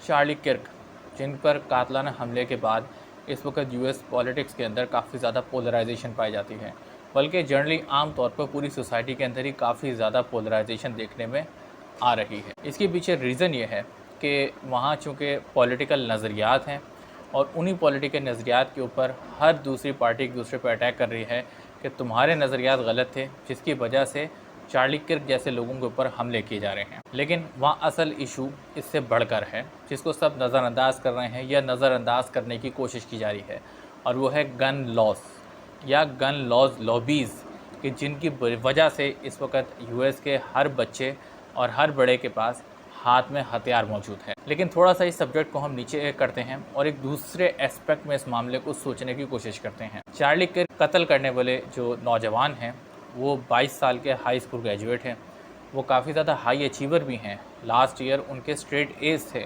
Charlie Kirk, जिन पर कातलाना हमले के बाद इस वक्त यूएस पॉलिटिक्स के अंदर काफ़ी ज़्यादा पोलराइजेशन पाई जाती है, बल्कि जनरली आम तौर पर पूरी सोसाइटी के अंदर ही काफ़ी ज़्यादा पोलराइजेशन देखने में आ रही है। इसके पीछे रीज़न ये है कि वहाँ चूँकि पॉलिटिकल नज़रियात हैं और उन्हीं पॉलिटिकल नज़रियात के ऊपर हर दूसरी पार्टी एक दूसरे पर अटैक कर रही है कि तुम्हारे नज़रियात गलत थे, जिसकी वजह से चार्ली किर्क जैसे लोगों के ऊपर हमले किए जा रहे हैं। लेकिन वहाँ असल इशू इससे बढ़कर है, जिसको सब नज़रअंदाज कर रहे हैं या नज़रअंदाज करने की कोशिश की जा रही है, और वो है गन लॉस या गन लॉज लॉबीज़, कि जिनकी वजह से इस वक्त यूएस के हर बच्चे और हर बड़े के पास हाथ में हथियार मौजूद है। लेकिन थोड़ा सा इस सब्जेक्ट को हम नीचे करते हैं और एक दूसरे एस्पेक्ट में इस मामले को सोचने की कोशिश करते हैं। चार्ली किर्क कत्ल करने वाले जो नौजवान हैं वो 22 साल के हाई स्कूल ग्रेजुएट हैं। वो काफ़ी ज़्यादा हाई अचीवर भी हैं। लास्ट ईयर उनके स्ट्रेट एज थे,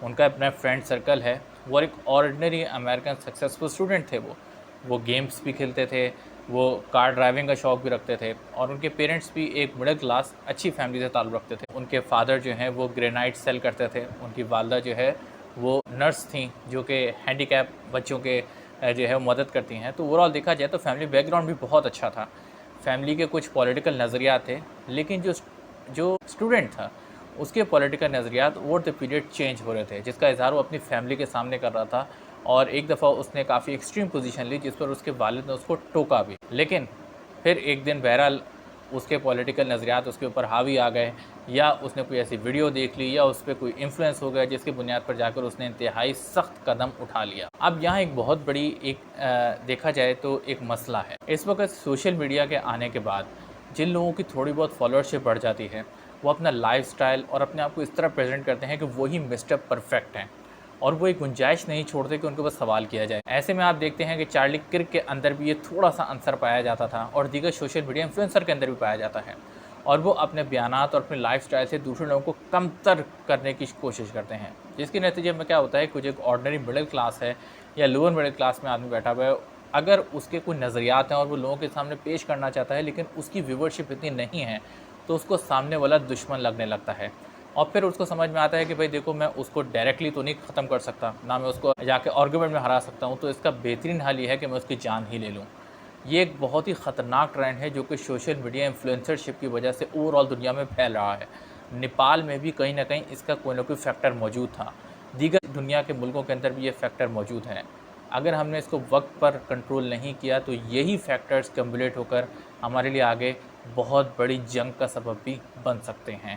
उनका अपना फ्रेंड सर्कल है। वो एक ऑर्डिनरी अमेरिकन सक्सेसफुल स्टूडेंट थे। वो गेम्स भी खेलते थे, वो कार ड्राइविंग का शौक़ भी रखते थे, और उनके पेरेंट्स भी एक मिडिल क्लास अच्छी फैमिली से ताल्लुक़ रखते थे। उनके फादर जो हैं वो ग्रेनाइट सेल करते थे, उनकी वालदा जो है वो नर्स थीं, जो कि हैंडीकैप बच्चों के जो है मदद करती हैं। तो ओवरऑल देखा जाए तो फैमिली बैकग्राउंड भी बहुत अच्छा था। फैमिली के कुछ पॉलिटिकल नज़रियात थे, लेकिन जो स्टूडेंट था उसके पॉलिटिकल नज़रियात ओवर द पीरियड चेंज हो रहे थे, जिसका इज़हार वो अपनी फैमिली के सामने कर रहा था। और एक दफ़ा उसने काफ़ी एक्सट्रीम पोजीशन ली, जिस पर उसके वालिद ने उसको टोका भी। लेकिन फिर एक दिन बहरहाल उसके पॉलिटिकल नज़रियात उसके ऊपर हावी आ गए, या उसने कोई ऐसी वीडियो देख ली, या उस पर कोई इन्फ्लुएंस हो गया, जिसकी बुनियाद पर जाकर उसने इंतहाई सख्त कदम उठा लिया। अब यहाँ एक बहुत बड़ी देखा जाए तो एक मसला है। इस वक्त सोशल मीडिया के आने के बाद जिन लोगों की थोड़ी बहुत फॉलोअरशिप बढ़ जाती है, वो अपना लाइफस्टाइल और अपने आप को इस तरह प्रेजेंट करते हैं कि वही मिस्टर परफेक्ट हैं, और वो एक गुंजाइश नहीं छोड़ते कि उनके पास सवाल किया जाए। ऐसे में आप देखते हैं कि चार्ली किर्क के अंदर भी ये थोड़ा सा अंसर पाया जाता था, और दीगर सोशल मीडिया इन्फ्लुएंसर के अंदर भी पाया जाता है, और वो अपने बयानात और अपने लाइफस्टाइल से दूसरे लोगों को कमतर करने की कोशिश करते हैं, जिसके नतीजे में क्या होता है, कुछ एक ऑर्डिनरी मिडिल क्लास है या लोअर मिडिल क्लास में आदमी बैठा हुआ है, अगर उसके कोई नज़रियात हैं और वो लोगों के सामने पेश करना चाहता है, लेकिन उसकी व्यूवरशिप इतनी नहीं है, तो उसको सामने वाला दुश्मन लगने लगता है। और फिर उसको समझ में आता है कि भाई देखो, मैं उसको डायरेक्टली तो नहीं ख़त्म कर सकता, ना मैं उसको जाके आर्गूमेंट में हरा सकता हूँ, तो इसका बेहतरीन हल ये है कि मैं उसकी जान ही ले लूँ। ये एक बहुत ही ख़तरनाक ट्रेंड है, जो कि सोशल मीडिया इन्फ्लुएंसरशिप की वजह से ओवरऑल दुनिया में फैल रहा है। नेपाल में भी कहीं ना कहीं इसका कोई ना कोई फैक्टर मौजूद था, दीगर दुनिया के मुल्कों के अंदर भी ये फैक्टर मौजूद है। अगर हमने इसको वक्त पर कंट्रोल नहीं किया, तो यही फैक्टर्स कम्युलेट होकर हमारे लिए आगे बहुत बड़ी जंग का सबब भी बन सकते हैं।